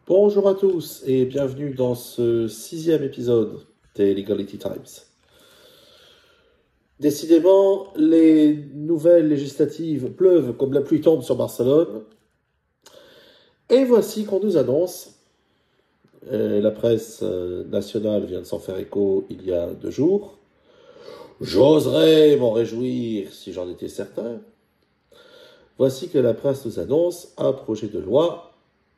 Bonjour à tous et bienvenue dans ce 6e épisode des Legality Times. Décidément, les nouvelles législatives pleuvent comme la pluie tombe sur Barcelone. Et voici qu'on nous annonce, la presse nationale vient de s'en faire écho il y a 2 jours, j'oserais m'en réjouir si j'en étais certain. Voici que la presse nous annonce un projet de loi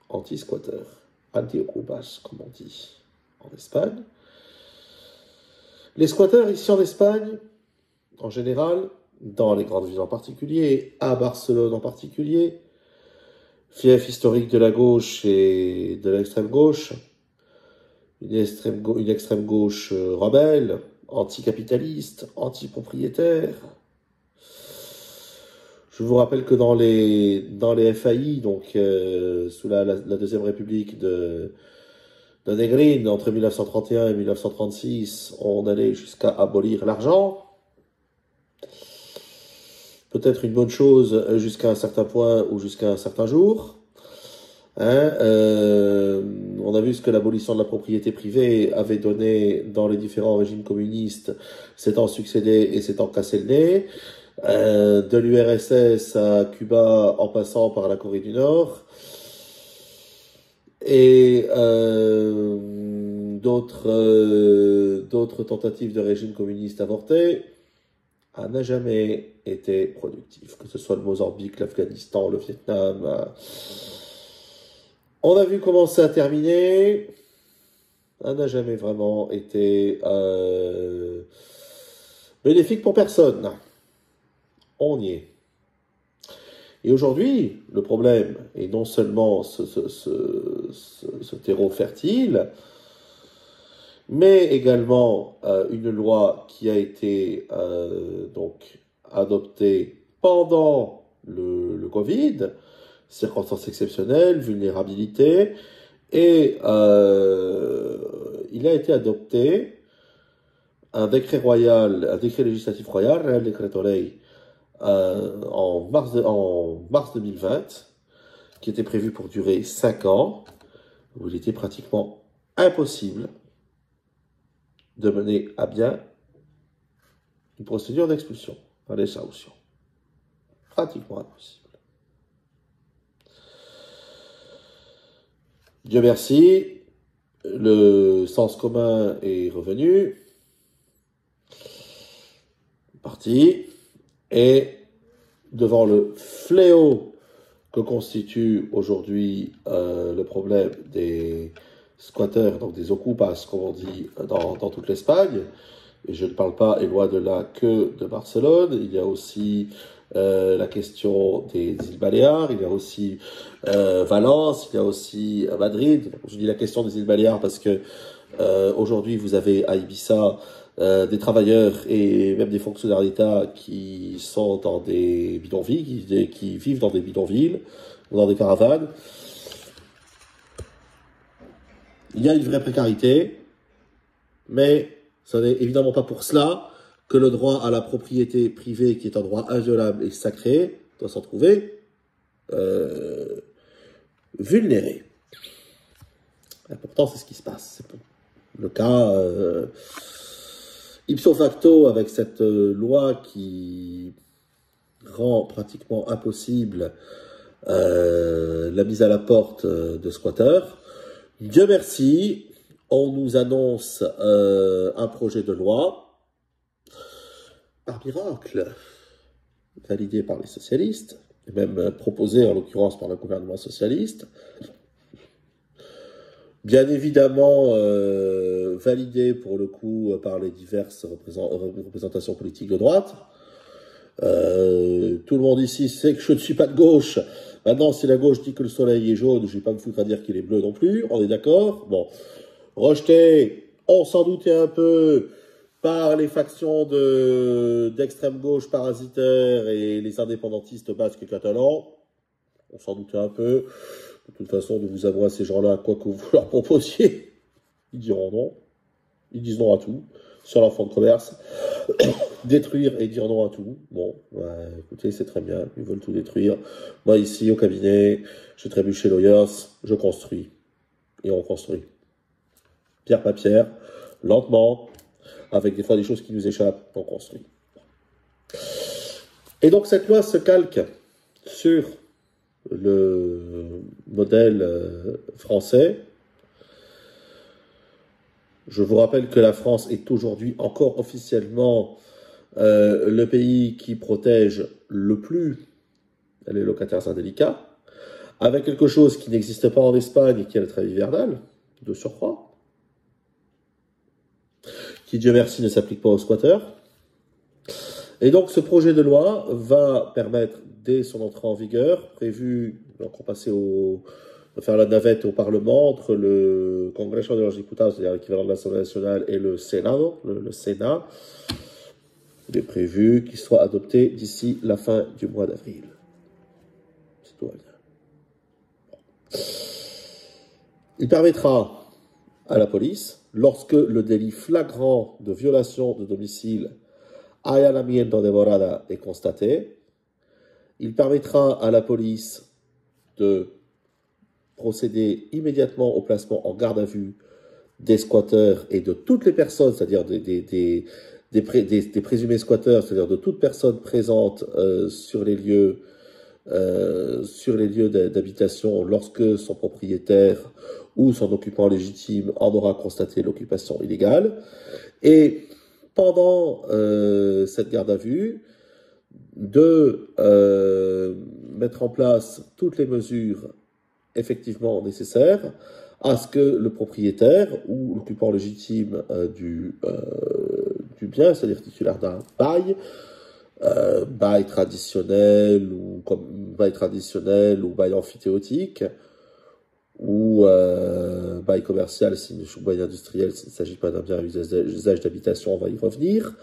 anti-squatter, anti-ocupas, comme on dit en Espagne. Les squatteurs ici en Espagne, en général, dans les grandes villes en particulier, à Barcelone en particulier, fief historique de la gauche et de l'extrême gauche, une extrême gauche rebelle, anticapitaliste, antipropriétaire. Je vous rappelle que dans les FAI, donc sous la Deuxième République de Negrín, entre 1931 et 1936, on allait jusqu'à abolir l'argent. Peut-être une bonne chose jusqu'à un certain point ou jusqu'à un certain jour. On a vu ce que l'abolition de la propriété privée avait donné dans les différents régimes communistes, s'étant succédé et s'étant cassé le nez. De l'URSS à Cuba en passant par la Corée du Nord. Et d'autres tentatives de régime communiste avortées, n'a jamais été productif, que ce soit le Mozambique, l'Afghanistan, le Vietnam. On a vu comment ça a terminé, n'a jamais vraiment été bénéfique pour personne. On y est. Et aujourd'hui, le problème est non seulement ce terreau fertile, mais également une loi qui a été donc adoptée pendant le Covid, circonstances exceptionnelles, vulnérabilité, et il a été adopté un décret législatif royal, un Decreto Ley, en mars 2020, qui était prévu pour durer 5 ans, où il était pratiquement impossible de mener à bien une procédure d'expulsion, par l'extradition. Pratiquement impossible. Dieu merci, le sens commun est revenu, parti, et devant le fléau que constitue aujourd'hui le problème des squatteurs, donc des ocupas, comme on dit dans toute l'Espagne, et je ne parle pas, et loin de là, que de Barcelone, il y a aussi la question des îles Baléares, il y a aussi Valence, il y a aussi Madrid. Je dis la question des îles Baléares parce que aujourd'hui vous avez à Ibiza des travailleurs et même des fonctionnaires d'État qui sont dans des bidonvilles, qui vivent dans des bidonvilles ou dans des caravanes. Il y a une vraie précarité, mais ce n'est évidemment pas pour cela que le droit à la propriété privée, qui est un droit inviolable et sacré, doit s'en trouver vulnéré. Et pourtant, c'est ce qui se passe. C'est le cas ipso facto avec cette loi qui rend pratiquement impossible la mise à la porte de squatteurs. Dieu merci, on nous annonce un projet de loi, par miracle, validé par les socialistes, et même proposé en l'occurrence par le gouvernement socialiste, bien évidemment validé pour le coup par les diverses représentations politiques de droite. Tout le monde ici sait que je ne suis pas de gauche. Maintenant, si la gauche dit que le soleil est jaune, je ne vais pas me foutre à dire qu'il est bleu non plus, on est d'accord? Bon, rejeté, on s'en doutait un peu, par les factions d'extrême gauche parasitaires et les indépendantistes basques et catalans, on s'en doutait un peu. De toute façon, de vous avouer à ces gens-là, quoi que vous leur proposiez, ils diront non. Ils disent non à tout, sur leur fonds de commerce. Détruire et dire non à tout. Bon, ouais, écoutez, c'est très bien, ils veulent tout détruire. Moi, ici, au cabinet, je trébuche chez Lawyers, je construis. et on construit. Pierre par pierre, lentement, avec des fois des choses qui nous échappent, on construit. Et donc cette loi se calque sur le modèle français. Je vous rappelle que la France est aujourd'hui encore officiellement le pays qui protège le plus les locataires indélicats, avec quelque chose qui n'existe pas en Espagne et qui est le travail hivernal, de surcroît, qui, Dieu merci, ne s'applique pas aux squatteurs. Et donc ce projet de loi va permettre, dès son entrée en vigueur, prévu, donc on passait faire la navette au Parlement entre le Congreso de los Diputados, c'est-à-dire l'équivalent de l'Assemblée nationale, et le Senado, le Sénat. Il est prévu qu'il soit adopté d'ici la fin du mois d'avril. C'est tout va bien. Il permettra à la police, lorsque le délit flagrant de violation de domicile allanamiento de morada est constaté, il permettra à la police de procéder immédiatement au placement en garde à vue des squatteurs et de toutes les personnes, c'est-à-dire des présumés squatteurs, c'est-à-dire de toute personne présente sur les lieux d'habitation lorsque son propriétaire ou son occupant légitime en aura constaté l'occupation illégale. Et pendant cette garde à vue, de mettre en place toutes les mesures effectivement nécessaires à ce que le propriétaire ou l'occupant légitime du bien, c'est-à-dire titulaire d'un bail traditionnel ou bail amphithéotique ou bail commercial, ou bail industriel, s'il ne s'agit pas d'un bien à usage d'habitation, on va y revenir,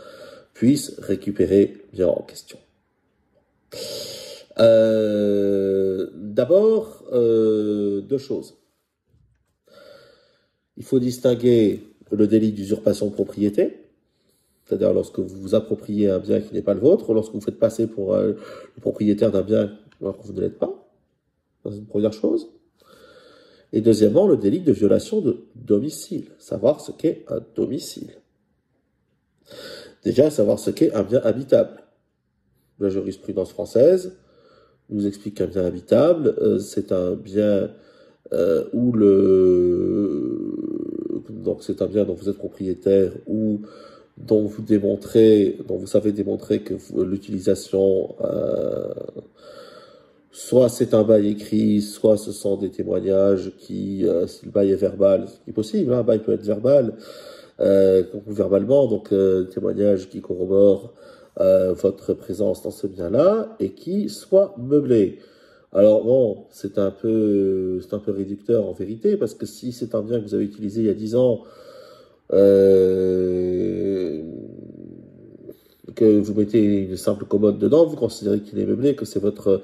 puisse récupérer le bien en question. D'abord, deux choses. Il faut distinguer le délit d'usurpation de propriété, c'est-à-dire lorsque vous vous appropriez un bien qui n'est pas le vôtre, lorsque vous faites passer pour le propriétaire d'un bien alors que vous ne l'êtes pas. C'est une première chose. Et deuxièmement, le délit de violation de domicile, savoir ce qu'est un domicile. Déjà, savoir ce qu'est un bien habitable. La jurisprudence française nous explique qu'un bien habitable, c'est un bien donc c'est un bien dont vous êtes propriétaire ou dont vous savez démontrer que l'utilisation, soit c'est un bail écrit, soit ce sont des témoignages qui, si le bail est verbal, ce qui est possible, hein, un bail peut être verbal, verbalement, donc témoignages qui corroborent votre présence dans ce bien-là et qui soit meublé. Alors bon, c'est un peu réducteur en vérité, parce que si c'est un bien que vous avez utilisé il y a 10 ans, que vous mettez une simple commode dedans, vous considérez qu'il est meublé, que c'est votre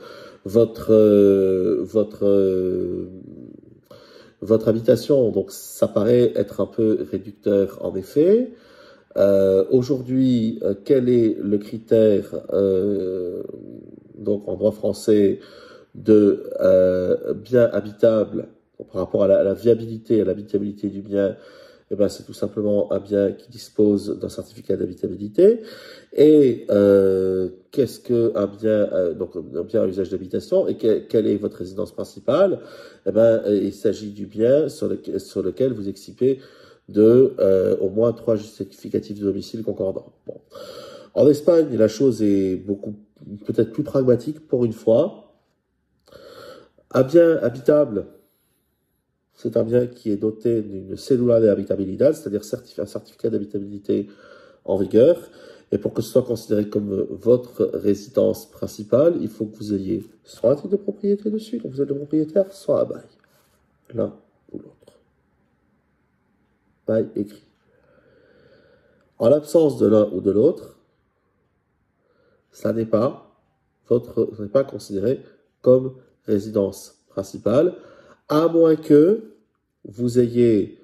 habitation. Donc ça paraît être un peu réducteur en effet. Aujourd'hui, quel est le critère donc en droit français de bien habitable par rapport à la viabilité, à l'habitabilité du bien? Eh ben, c'est tout simplement un bien qui dispose d'un certificat d'habitabilité. Et qu'est-ce qu'un bien, donc un bien à usage d'habitation, et quelle est votre résidence principale? Eh ben, il s'agit du bien sur lequel vous excipez de au moins 3 justificatifs de domicile concordants. Bon. En Espagne, la chose est peut-être plus pragmatique pour une fois. Un bien habitable, c'est un bien qui est doté d'une cédula de habitabilidad, c'est-à-dire un certificat d'habitabilité en vigueur. Et pour que ce soit considéré comme votre résidence principale, il faut que vous ayez soit un titre de propriété dessus, donc vous êtes le propriétaire, soit un bail. L'un ou l'autre. Bail écrit. En l'absence de l'un ou de l'autre, ça n'est pas considéré comme résidence principale, à moins que vous ayez,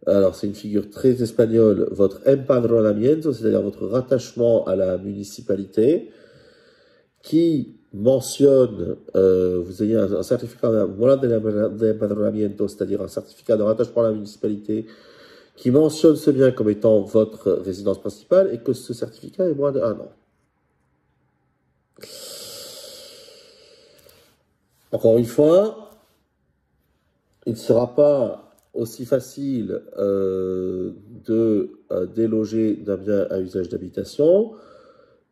alors c'est une figure très espagnole, votre empadronamiento, c'est-à-dire votre rattachement à la municipalité, qui mentionne, vous ayez un certificat de empadronamiento, c'est-à-dire un certificat de rattachement à la municipalité, qui mentionne ce bien comme étant votre résidence principale et que ce certificat est moins de 1 an. Encore une fois, il ne sera pas aussi facile de déloger d'un bien à usage d'habitation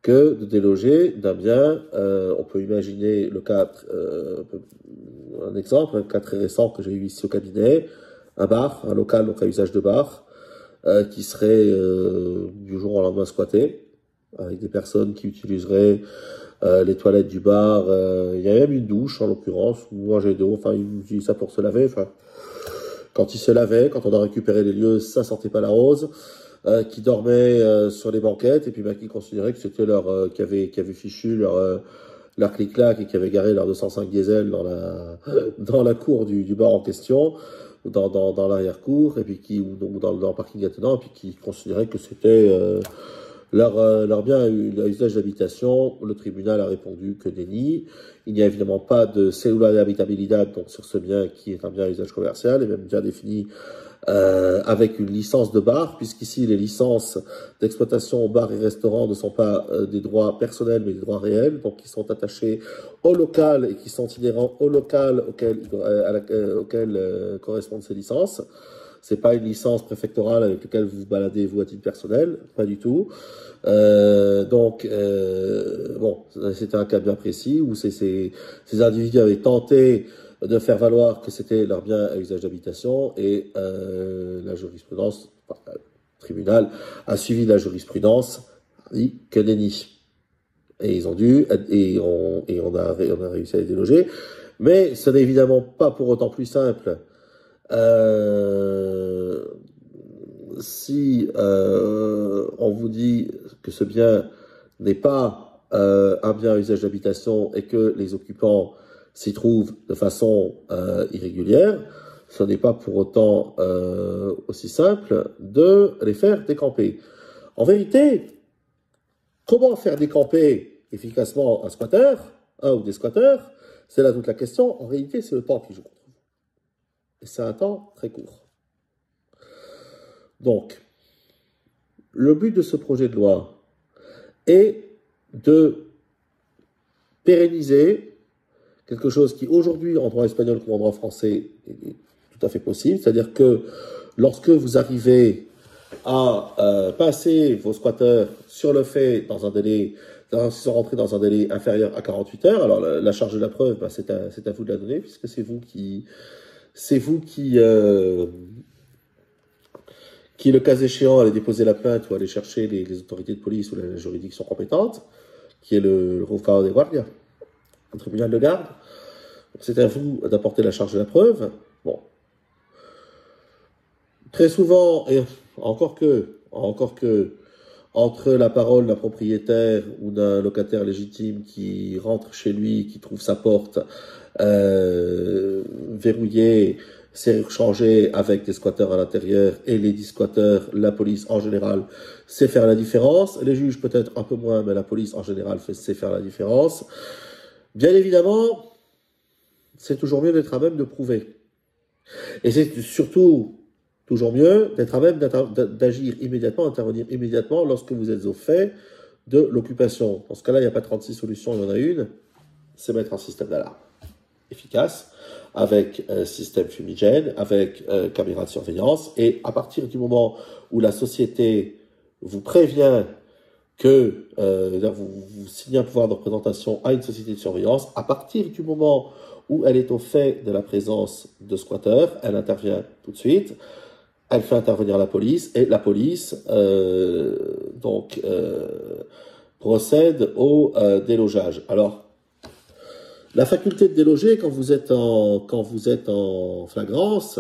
que de déloger d'un bien. On peut imaginer le cas, un exemple, un cas très récent que j'ai eu ici au cabinet, un bar, un local donc à usage de bar, qui serait du jour au lendemain squatté, avec des personnes qui utiliseraient les toilettes du bar. Il y a même une douche en l'occurrence, ou un jet d'eau, enfin ils utilisent ça pour se laver. Enfin, quand ils se lavaient, quand on a récupéré les lieux, ça sentait pas la rose. Qui dormaient sur les banquettes et puis qui considéraient que c'était qui avaient fichu leur clic-clac et qui avaient garé leur 205 diesel dans la cour du bar en question, dans l'arrière-cour, et puis ou dans le parking attenant, et puis qui considéraient que c'était leur bien à usage d'habitation. Le tribunal a répondu que déni. Il n'y a évidemment pas de cédula de habitabilidad donc sur ce bien qui est un bien à usage commercial et même bien défini avec une licence de bar, puisqu'ici les licences d'exploitation au bar et restaurants ne sont pas des droits personnels mais des droits réels, donc qui sont attachés au local et qui sont inhérents au local auquel correspondent ces licences. C'est pas une licence préfectorale avec laquelle vous vous baladez vous à titre personnel, pas du tout. Bon, c'était un cas bien précis où ces individus avaient tenté de faire valoir que c'était leur bien à usage d'habitation et la jurisprudence, le tribunal a suivi la jurisprudence, dit que déni. Et ils ont dû, et on a réussi à les déloger. Mais ce n'est évidemment pas pour autant plus simple si on vous dit que ce bien n'est pas un bien à usage d'habitation et que les occupants s'y trouvent de façon irrégulière, ce n'est pas pour autant aussi simple de les faire décamper. En vérité, comment faire décamper efficacement un squatteur, un ou des squatteurs, c'est là toute la question. En réalité, c'est le temps qui joue. Et c'est un temps très court. Donc, le but de ce projet de loi est de pérenniser quelque chose qui aujourd'hui, en droit espagnol comme en droit français, est tout à fait possible. C'est-à-dire que lorsque vous arrivez à passer vos squatteurs sur le fait dans un délai, s'ils sont rentrés dans un délai inférieur à 48 heures, alors la charge de la preuve, c'est à vous de la donner, puisque c'est vous qui, le cas échéant, allez déposer la plainte ou aller chercher les autorités de police ou la juridiction compétente, qui est le Juzgado de Guardia, le tribunal de garde. C'est à vous d'apporter la charge de la preuve. Bon. Très souvent, et encore que, entre la parole d'un propriétaire ou d'un locataire légitime qui rentre chez lui, qui trouve sa porte verrouillée, serrure changée avec des squatteurs à l'intérieur et les 10 squatteurs, la police en général sait faire la différence. Les juges peut-être un peu moins, mais la police en général sait faire la différence. Bien évidemment, c'est toujours mieux d'être à même de prouver. Et c'est surtout toujours mieux d'être à même d'agir immédiatement, d'intervenir immédiatement lorsque vous êtes au fait de l'occupation. Dans ce cas-là, il n'y a pas 36 solutions, il y en a une, c'est mettre un système d'alarme efficace, avec système fumigène, avec caméra de surveillance, et à partir du moment où la société vous prévient que vous signez un pouvoir de représentation à une société de surveillance, à partir du moment où elle est au fait de la présence de squatteurs, elle intervient tout de suite, elle fait intervenir la police, et la police procède au délogeage. Alors, la faculté de déloger, quand vous êtes en flagrance,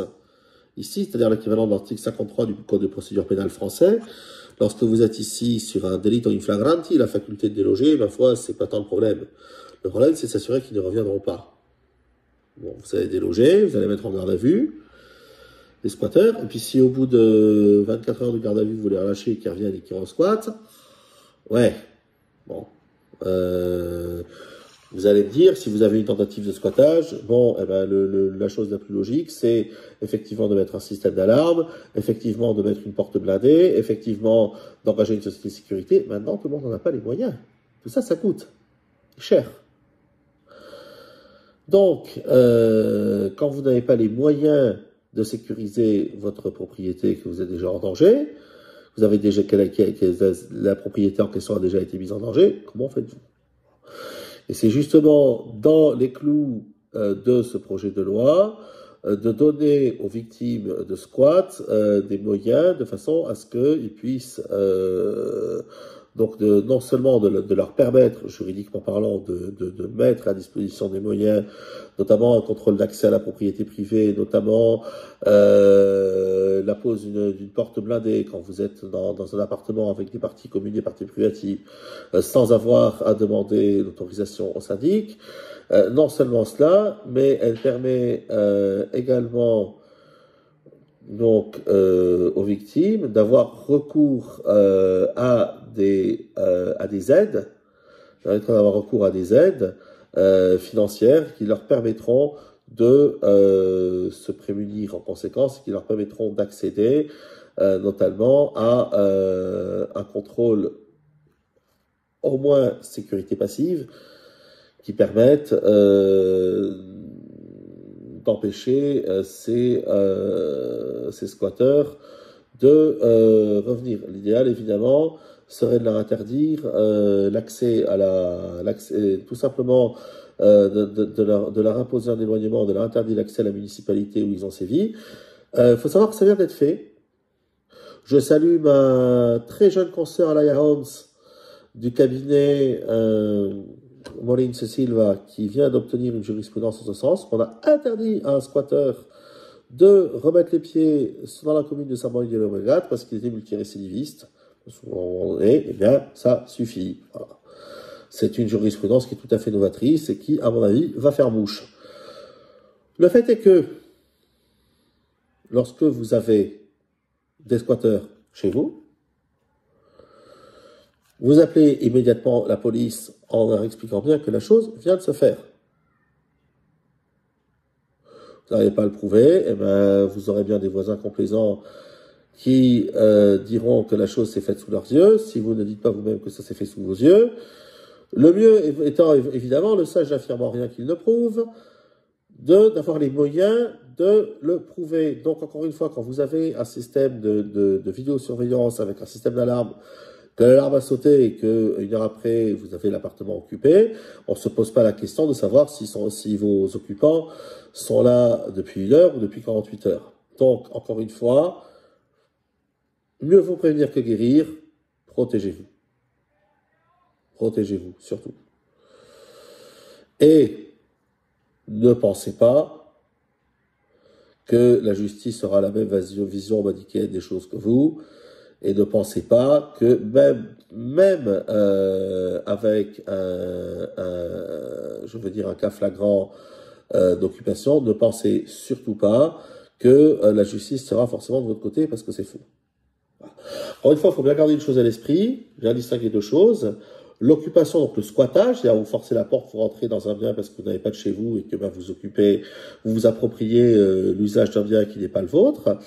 ici, c'est-à-dire l'équivalent de l'article 53 du Code de procédure pénale français, lorsque vous êtes ici sur un delito in flagranti, la faculté de déloger, ma foi, c'est pas tant le problème. Le problème, c'est s'assurer qu'ils ne reviendront pas. Bon, vous allez déloger, vous allez mettre en garde à vue les squatteurs, et puis si au bout de 24 heures de garde à vue, vous les relâchez, qu'ils reviennent et qu'ils resquattent, ouais, bon, Vous allez me dire, si vous avez une tentative de squattage, bon, eh ben, la chose la plus logique, c'est effectivement de mettre un système d'alarme, effectivement de mettre une porte blindée, effectivement d'engager une société de sécurité. Maintenant, tout le monde n'en a pas les moyens. Tout ça, ça coûte cher. Donc, quand vous n'avez pas les moyens de sécuriser votre propriété, que vous êtes déjà en danger, vous avez déjà que la propriété en question a déjà été mise en danger, comment faites-vous? Et c'est justement dans les clous de ce projet de loi de donner aux victimes de squat des moyens de façon à ce qu'ils puissent donc non seulement de leur permettre, juridiquement parlant, de mettre à disposition des moyens, notamment un contrôle d'accès à la propriété privée, notamment la pose d'une porte blindée quand vous êtes dans un appartement avec des parties communes et parties privatives, sans avoir à demander l'autorisation au syndic. Non seulement cela, mais elle permet également donc aux victimes d'avoir recours à des aides, d'avoir recours à des aides financières qui leur permettront de se prémunir en conséquence, qui leur permettront d'accéder notamment à un contrôle au moins sécurité passive qui permettent d'empêcher ces squatteurs de revenir. L'idéal, évidemment, serait de leur interdire l'accès à tout simplement de leur imposer un éloignement, de leur interdire l'accès à la municipalité où ils ont sévi. Faut savoir que ça vient d'être fait. Je salue ma très jeune consoeur Alaya Holmes du cabinet Molins Silva qui vient d'obtenir une jurisprudence en ce sens. On a interdit à un squatteur de remettre les pieds dans la commune de Saint-Maurice-de-l'Omégat parce qu'il était multirécidiviste. Et eh bien, ça suffit. Voilà. C'est une jurisprudence qui est tout à fait novatrice et qui, à mon avis, va faire mouche. Le fait est que, lorsque vous avez des squatteurs chez vous, vous appelez immédiatement la police en leur expliquant bien que la chose vient de se faire. Vous n'arrivez pas à le prouver, eh ben, vous aurez bien des voisins complaisants qui diront que la chose s'est faite sous leurs yeux, si vous ne dites pas vous-même que ça s'est fait sous vos yeux. Le mieux étant évidemment, le sage n'affirmant rien qu'il ne prouve, d'avoir les moyens de le prouver. Donc encore une fois, quand vous avez un système de vidéosurveillance avec un système d'alarme, que l'alarme a sauté et qu'une heure après, vous avez l'appartement occupé, on ne se pose pas la question de savoir si vos occupants sont là depuis 1 heure ou depuis 48 heures. Donc, encore une fois, mieux vaut prévenir que guérir, protégez-vous. Protégez-vous, surtout. Et ne pensez pas que la justice aura la même vision manichéenne des choses que vous, et ne pensez pas que même avec je veux dire un cas flagrant d'occupation, ne pensez surtout pas que la justice sera forcément de votre côté, parce que c'est faux. Voilà. Encore une fois, il faut bien garder une chose à l'esprit, bien distinguer deux choses. L'occupation, donc le squattage, c'est-à-dire vous forcez la porte pour entrer dans un bien parce que vous n'avez pas de chez vous et que vous vous appropriez l'usage d'un bien qui n'est pas le vôtre,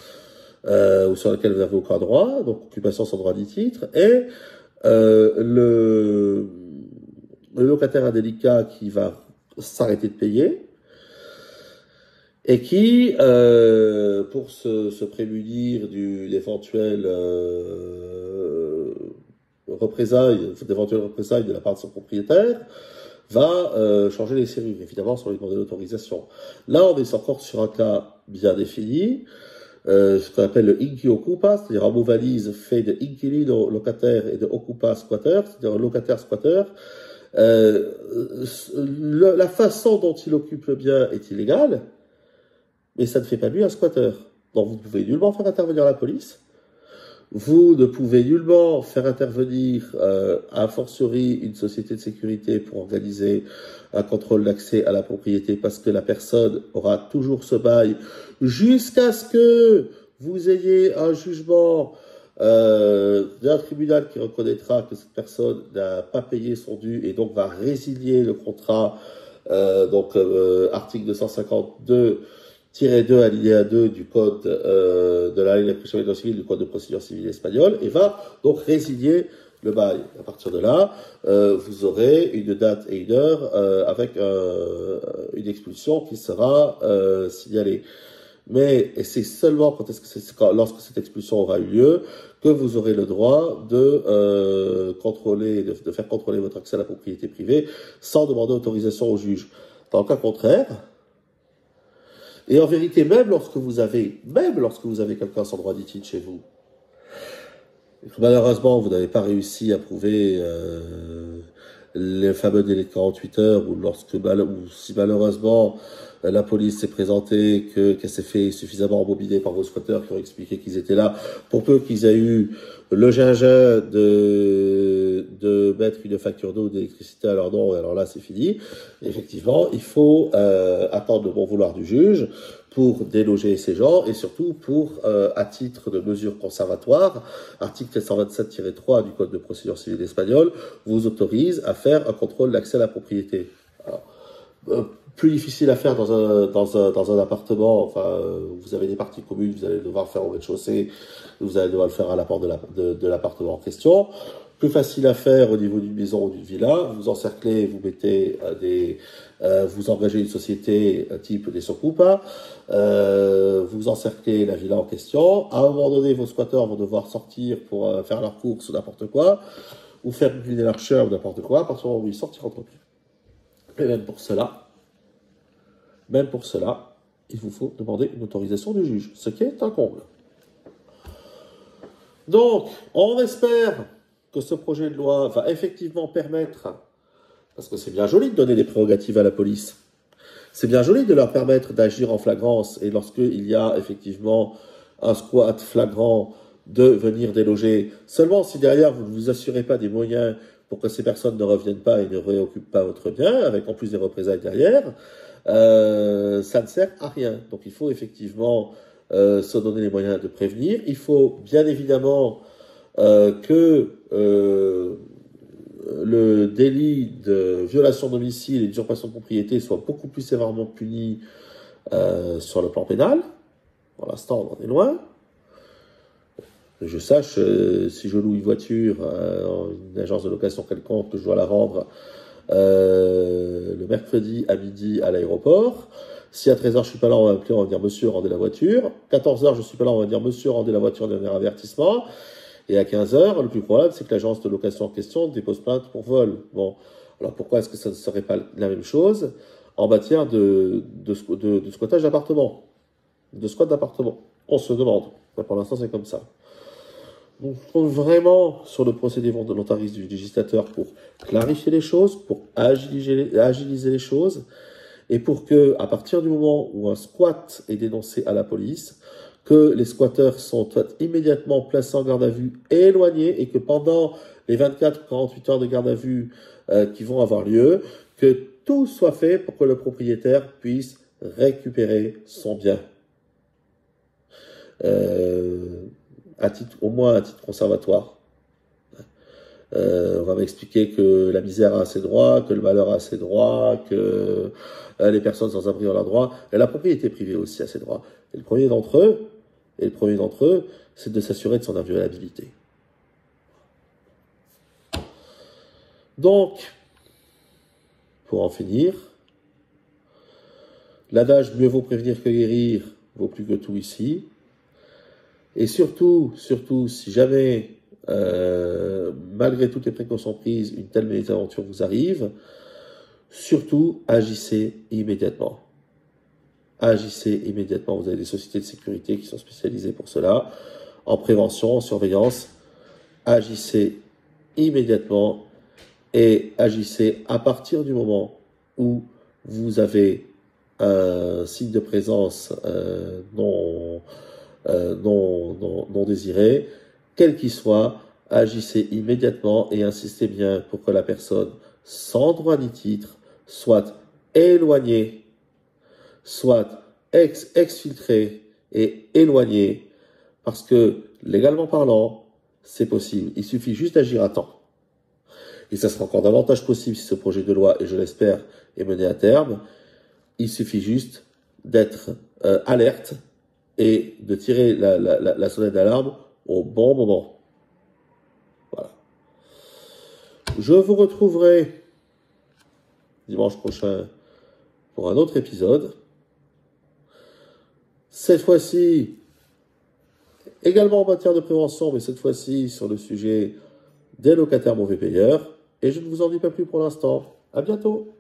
ou sur lequel vous n'avez aucun droit, donc occupation sans droit ni titre, et le locataire indélicat qui va s'arrêter de payer, et qui, pour se prémunir d'éventuelles représailles de la part de son propriétaire, va changer les serrures, évidemment, sans lui demander l'autorisation. Là, on est encore sur un cas bien défini, ce qu'on appelle le inquilino occupa, c'est-à-dire un mot valise fait de inquilino locataire et de occupa squatter, c'est-à-dire locataire squatter. La façon dont il occupe le bien est illégale, mais ça ne fait pas de lui un squatter. Donc vous ne pouvez nullement faire intervenir la police. Vous ne pouvez nullement faire intervenir a fortiori une société de sécurité pour organiser un contrôle d'accès à la propriété, parce que la personne aura toujours ce bail jusqu'à ce que vous ayez un jugement Il y a un tribunal qui reconnaîtra que cette personne n'a pas payé son dû et donc va résilier le contrat, article 252-2 alinéa 2 du code de la ley de procédure civile, du code de procédure civile espagnol, et va donc résilier le bail. À partir de là, vous aurez une date et une heure avec une expulsion qui sera signalée. Mais et c'est seulement lorsque cette expulsion aura eu lieu que vous aurez le droit de contrôler, de faire contrôler votre accès à la propriété privée sans demander autorisation au juge. Dans le cas contraire, et en vérité, même lorsque vous avez quelqu'un sans droit d'ITIN chez vous, et que malheureusement vous n'avez pas réussi à prouver les fameux délais de 48 heures, ou si malheureusement la police s'est présentée, qu'elle s'est fait suffisamment embobiner par vos squatteurs qui ont expliqué qu'ils étaient là, pour peu qu'ils aient eu le gingembre de mettre une facture d'eau ou d'électricité à leur nom, et alors là c'est fini. Effectivement, il faut attendre le bon vouloir du juge pour déloger ces gens, et surtout pour, à titre de mesure conservatoire, article 427-3 du Code de procédure civile espagnol vous autorise à faire un contrôle d'accès à la propriété. Alors, plus difficile à faire dans un appartement, enfin, vous avez des parties communes, vous allez devoir le faire au rez-de-chaussée, vous allez devoir le faire à la porte de l'appartement en question. Plus facile à faire au niveau d'une maison ou d'une villa, vous encerclez, vous mettez vous engagez une société type des Socupa, vous encerclez la villa en question. À un moment donné, vos squatteurs vont devoir sortir pour faire leurs courses ou n'importe quoi, ou faire une l'archeur ou n'importe quoi. À partir du moment où ils sortent, ils rentrent plus. Et même pour cela, il vous faut demander une autorisation du juge, ce qui est un comble. Donc, on espère que ce projet de loi va effectivement permettre, parce que c'est bien joli de donner des prérogatives à la police, c'est bien joli de leur permettre d'agir en flagrance, et lorsqu'il y a effectivement un squat flagrant, de venir déloger. Seulement si derrière vous ne vous assurez pas des moyens pour que ces personnes ne reviennent pas et ne réoccupent pas votre bien, avec en plus des représailles derrière, ça ne sert à rien. Donc il faut effectivement se donner les moyens de prévenir. Il faut bien évidemment que le délit de violation de domicile et d'usurpation de propriété soit beaucoup plus sévèrement puni sur le plan pénal. Pour l'instant, on en est loin. Je sache, si je loue une voiture une agence de location quelconque, que je dois la rendre le mercredi à midi à l'aéroport. Si à 13h je suis pas là, on va m'appeler, on va me dire monsieur, rendez la voiture. 14h je suis pas là, on va me dire monsieur, rendez la voiture, dernier avertissement. Et à 15h, le plus probable, c'est que l'agence de location en question dépose plainte pour vol. Bon, alors pourquoi est-ce que ça ne serait pas la même chose en matière de squattage d'appartement, de squat d'appartement? On se demande. Mais pour l'instant, c'est comme ça. Donc, je compte vraiment sur le procédé volontariste du législateur pour clarifier les choses, pour agiliser les choses, et pour que, à partir du moment où un squat est dénoncé à la police, que les squatteurs sont immédiatement placés en garde à vue et éloignés, et que pendant les 24-48 heures de garde à vue qui vont avoir lieu, que tout soit fait pour que le propriétaire puisse récupérer son bien. Au moins à titre conservatoire. On va m'expliquer que la misère a ses droits, que le malheur a ses droits, que les personnes sans abri ont leurs droits, et la propriété privée aussi a ses droits. Et le premier d'entre eux, c'est de s'assurer de son inviolabilité. Donc, pour en finir, l'adage « mieux vaut prévenir que guérir » vaut plus que tout ici. Et surtout, si jamais, malgré toutes les précautions prises, une telle mésaventure vous arrive, surtout, agissez immédiatement. Agissez immédiatement. Vous avez des sociétés de sécurité qui sont spécialisées pour cela, en prévention, en surveillance. Agissez immédiatement et agissez à partir du moment où vous avez un signe de présence non désiré, quel qu'il soit, agissez immédiatement et insistez bien pour que la personne sans droit ni titre soit éloignée, soit exfiltrée et éloignée, parce que légalement parlant, c'est possible. Il suffit juste d'agir à temps. Et ça sera encore davantage possible si ce projet de loi, et je l'espère, est mené à terme. Il suffit juste d'être alerte et de tirer la sonnette d'alarme au bon moment. Voilà. Je vous retrouverai dimanche prochain pour un autre épisode. Cette fois-ci, également en matière de prévention, mais cette fois-ci sur le sujet des locataires mauvais payeurs. Et je ne vous en dis pas plus pour l'instant. À bientôt.